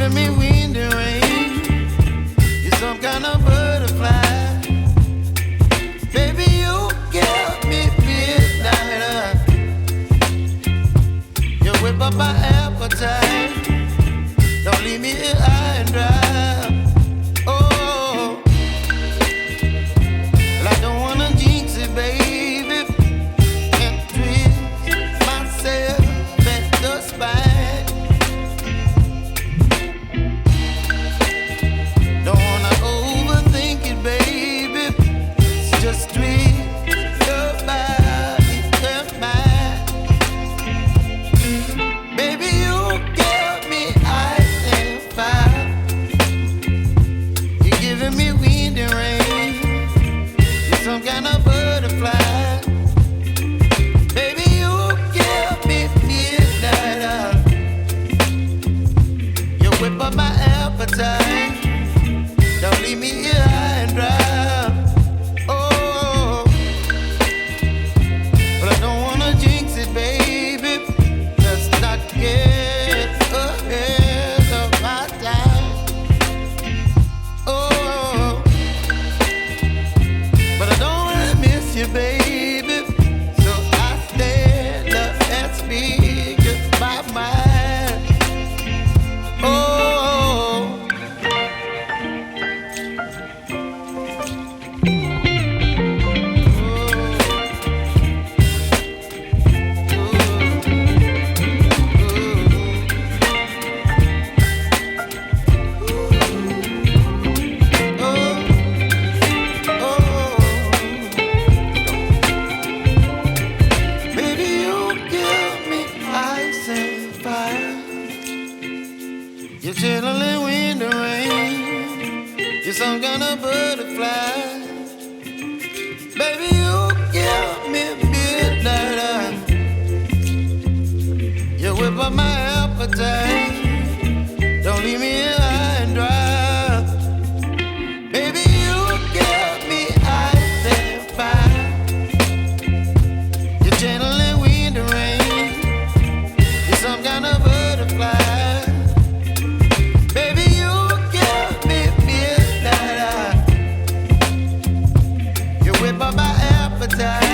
giving me wind and rain. You're some kind of butterfly. Baby, you give me midnight. You whip up my appetite. Don't leave me here high and dry. Oh, well, I don't wanna jinx it, baby, and twist myself at the spine. Don't wanna overthink it, baby. It's just twist your body and mine. Baby, you give me ice and fire. You're giving me wind and rain. You're some kind of butterfly. Baby, you give me midnight. You whip up my appetite. Don't leave me here high and dry. Oh, but I don't wanna jinx it, baby. Let's not get ahead of my time. Oh, but I don't wanna miss you, baby. So I stand up and speak my mind. Oh. Baby, you give me ice and fire. You're chilling wind and rain. You're some kind of butterfly. Baby, you give me midnight. You whip up my appetite. Don't leave me here high and dry. Baby, you give me ice and fire. You're channeling wind and rain. You're some kind of butterfly. Baby, you give me midnight. You whip up my appetite.